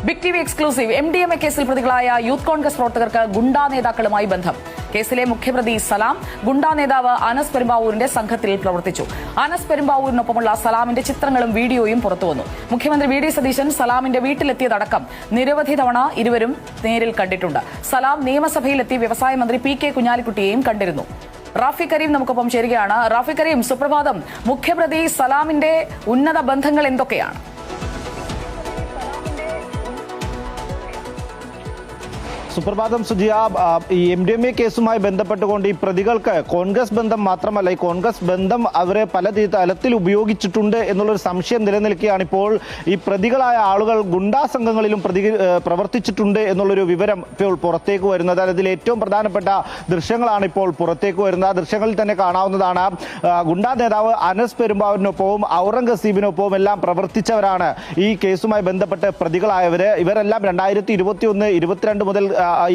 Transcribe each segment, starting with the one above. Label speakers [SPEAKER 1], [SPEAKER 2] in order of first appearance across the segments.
[SPEAKER 1] Big TV exclusive MDMA കേസിൽ പ്രതികളായ youth Congress പ്രവർത്തകർക്ക് ഗുണ്ടാ നേതാക്കളുമായി ബന്ധം. കേസിലെ മുഖ്യപ്രതി സലാം ഗുണ്ടാ നേതാവ് അനസ് പെരുമ്പാവൂരിന്റെ സംഘത്തിൽ പ്രവർത്തിച്ചു. അനസ് പെരുമ്പാവൂരിനൊപ്പമുള്ള സലാമിന്റെ ചിത്രങ്ങളും വീഡിയോയും പുറത്തുവന്നു. മുഖ്യമന്ത്രി വി ഡി സതീശൻ സലാമിന്റെ വീട്ടിലെത്തിയതടക്കം നിരവധി തവണ ഇരുവരും നേരിൽ കണ്ടിട്ടുണ്ട്. സലാം നിയമസഭയിലെത്തി വ്യവസായ മന്ത്രി PK കുഞ്ഞാലിക്കുട്ടിയെയും കണ്ടിരുന്നു. റാഫി കരീം നമുക്കൊപ്പം ചേരുകയാണ്. റാഫി കരീം, സുപ്രഭാതം. മുഖ്യപ്രതി സലാമിന്റെ ഉന്നത ബന്ധങ്ങൾ എന്തൊക്കെയാണ്?
[SPEAKER 2] സുപ്രഭാതം സുജിയ. ഈ MDMA കേസുമായി ബന്ധപ്പെട്ടുകൊണ്ട് ഈ പ്രതികൾക്ക് കോൺഗ്രസ് ബന്ധം മാത്രമല്ല, ഈ കോൺഗ്രസ് ബന്ധം അവരെ പല തലത്തിൽ ഉപയോഗിച്ചിട്ടുണ്ട് എന്നുള്ളൊരു സംശയം നിലനിൽക്കുകയാണ്. ഇപ്പോൾ ഈ പ്രതികളായ ആളുകൾ ഗുണ്ടാ സംഘങ്ങളിലും പ്രവർത്തിച്ചിട്ടുണ്ട് എന്നുള്ളൊരു വിവരം ഇപ്പോൾ പുറത്തേക്ക് വരുന്നത്. അതിൽ ഏറ്റവും പ്രധാനപ്പെട്ട ദൃശ്യങ്ങളാണ് ഇപ്പോൾ പുറത്തേക്ക് വരുന്നത്. ആ ദൃശ്യങ്ങളിൽ തന്നെ കാണാവുന്നതാണ് ഗുണ്ടാ നേതാവ് അനസ് പെരുമ്പാവൂരിനൊപ്പവും ഔറംഗസീബിനൊപ്പവും എല്ലാം പ്രവർത്തിച്ചവരാണ് ഈ കേസുമായി ബന്ധപ്പെട്ട് പ്രതികളായവര്. ഇവരെല്ലാം 2021-22 മുതൽ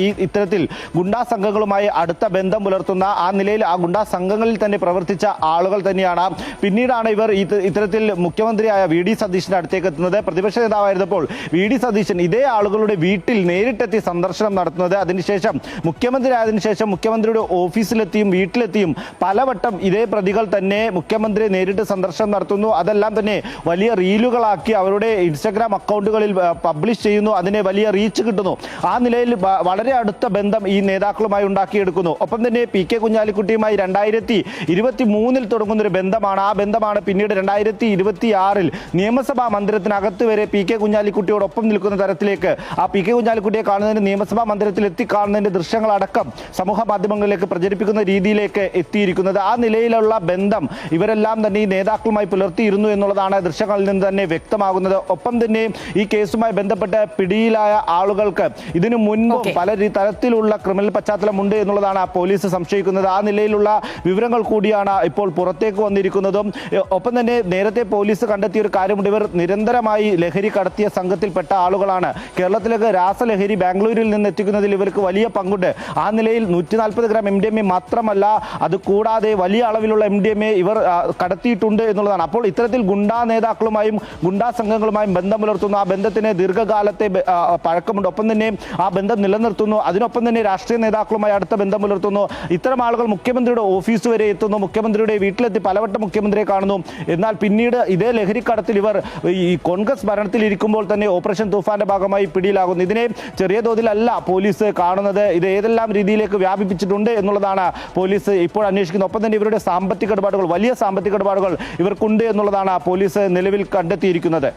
[SPEAKER 2] ഈ ഇത്തരത്തിൽ ഗുണ്ടാ സംഘങ്ങളുമായി അടുത്ത ബന്ധം പുലർത്തുന്ന ആ നിലയിൽ ആ ഗുണ്ടാ സംഘങ്ങളിൽ തന്നെ പ്രവർത്തിച്ച ആളുകൾ തന്നെയാണ്. പിന്നീടാണ് ഇവർ ഇത്തരത്തിൽ മുഖ്യമന്ത്രിയായ വി ഡി സതീശന്റെ അടുത്തേക്ക് എത്തുന്നത്. പ്രതിപക്ഷ നേതാവായിരുന്നപ്പോൾ വി ഡി സതീശൻ ഇതേ ആളുകളുടെ വീട്ടിൽ നേരിട്ടെത്തി സന്ദർശനം നടത്തുന്നത്. അതിനുശേഷം മുഖ്യമന്ത്രി ആയതിനു ശേഷം മുഖ്യമന്ത്രിയുടെ ഓഫീസിലെത്തിയും വീട്ടിലെത്തിയും പലവട്ടം ഇതേ പ്രതികൾ തന്നെ മുഖ്യമന്ത്രിയെ നേരിട്ട് സന്ദർശനം നടത്തുന്നു. അതെല്ലാം തന്നെ വലിയ റീലുകളാക്കി അവരുടെ ഇൻസ്റ്റഗ്രാം അക്കൗണ്ടുകളിൽ പബ്ലിഷ് ചെയ്യുന്നു. അതിനെ വലിയ റീച്ച് കിട്ടുന്നു. ആ നിലയിൽ വളരെ അടുത്ത ബന്ധം ഈ നേതാക്കളുമായി ഉണ്ടാക്കിയെടുക്കുന്നു. ഒപ്പം തന്നെ PK കുഞ്ഞാലിക്കുട്ടിയുമായി 2023 തുടങ്ങുന്ന ഒരു ബന്ധമാണ്. ആ ബന്ധമാണ് പിന്നീട് 2026 നിയമസഭാ മന്ദിരത്തിനകത്ത് വരെ PK കുഞ്ഞാലിക്കുട്ടിയോടൊപ്പം നിൽക്കുന്ന തരത്തിലേക്ക് ആ PK കുഞ്ഞാലിക്കുട്ടിയെ കാണുന്നതിന് നിയമസഭാ മന്ദിരത്തിൽ എത്തിക്കാണുന്നതിന്റെ ദൃശ്യങ്ങളടക്കം സമൂഹ മാധ്യമങ്ങളിലേക്ക് പ്രചരിപ്പിക്കുന്ന രീതിയിലേക്ക് എത്തിയിരിക്കുന്നത്. ആ നിലയിലുള്ള ബന്ധം ഇവരെല്ലാം തന്നെ ഈ നേതാക്കളുമായി പുലർത്തിയിരുന്നു എന്നുള്ളതാണ് ദൃശ്യങ്ങളിൽ നിന്ന് തന്നെ വ്യക്തമാകുന്നത്. ഒപ്പം തന്നെ ഈ കേസുമായി ബന്ധപ്പെട്ട് പിടിയിലായ ആളുകൾക്ക് ഇതിനു മുൻപ് പല തരത്തിലുള്ള ക്രിമിനൽ പശ്ചാത്തലമുണ്ട് എന്നുള്ളതാണ് പോലീസ് സംശയിക്കുന്നത്. ആ നിലയിലുള്ള വിവരങ്ങൾ കൂടിയാണ് ഇപ്പോൾ പുറത്തേക്ക് വന്നിരിക്കുന്നതും. ഒപ്പം തന്നെ നേരത്തെ പോലീസ് കണ്ടെത്തിയ ഒരു കാര്യമുണ്ട്. ഇവർ നിരന്തരമായി ലഹരി കടത്തിയ സംഘത്തിൽപ്പെട്ട ആളുകളാണ്. കേരളത്തിലേക്ക് രാസലഹരി ബാംഗ്ലൂരിൽ നിന്ന് എത്തിക്കുന്നതിൽ ഇവർക്ക് വലിയ പങ്കുണ്ട്. ആ നിലയിൽ 140 ഗ്രാം MDMA മാത്രമല്ല, അത് കൂടാതെ വലിയ അളവിലുള്ള MDMA ഇവർ കടത്തിയിട്ടുണ്ട് എന്നുള്ളതാണ്. അപ്പോൾ ഇത്തരത്തിൽ ഗുണ്ടാ നേതാക്കളുമായും ഗുണ്ടാ സംഘങ്ങളുമായും ബന്ധം പുലർത്തുന്നു. ആ ബന്ധത്തിന് ദീർഘകാലത്തെ പഴക്കമുണ്ട്. ഒപ്പം തന്നെ ആ ബന്ധം നിലനിർത്തുന്നു. അതിനൊപ്പം തന്നെ രാഷ്ട്രീയ നേതാക്കളുമായി അടുത്ത ബന്ധം പുലർത്തുന്നു. ഇത്തരം ആളുകൾ മുഖ്യമന്ത്രിയുടെ ഓഫീസ് വരെ എത്തുന്നു. മുഖ്യമന്ത്രിയുടെ വീട്ടിലെത്തി പലവട്ടം മുഖ്യമന്ത്രിയെ കാണുന്നു. എന്നാൽ പിന്നീട് ഇതേ ലഹരിക്കടത്തിൽ ഇവർ ഈ കോൺഗ്രസ് ഭരണത്തിൽ ഇരിക്കുമ്പോൾ തന്നെ ഓപ്പറേഷൻ തൂഫാന്റെ ഭാഗമായി പിടിയിലാകുന്നു. ഇതിനെ ചെറിയ തോതിലല്ല പോലീസ് കാണുന്നത്. ഇത് ഏതെല്ലാം രീതിയിലേക്ക് വ്യാപിപ്പിച്ചിട്ടുണ്ട് എന്നുള്ളതാണ് പോലീസ് ഇപ്പോൾ അന്വേഷിക്കുന്നത്. ഒപ്പം തന്നെ ഇവരുടെ സാമ്പത്തിക ഇടപാടുകൾ, വലിയ സാമ്പത്തിക ഇടപാടുകൾ ഇവർക്കുണ്ട് എന്നുള്ളതാണ് പോലീസ് നിലവിൽ കണ്ടെത്തിയിരിക്കുന്നത്.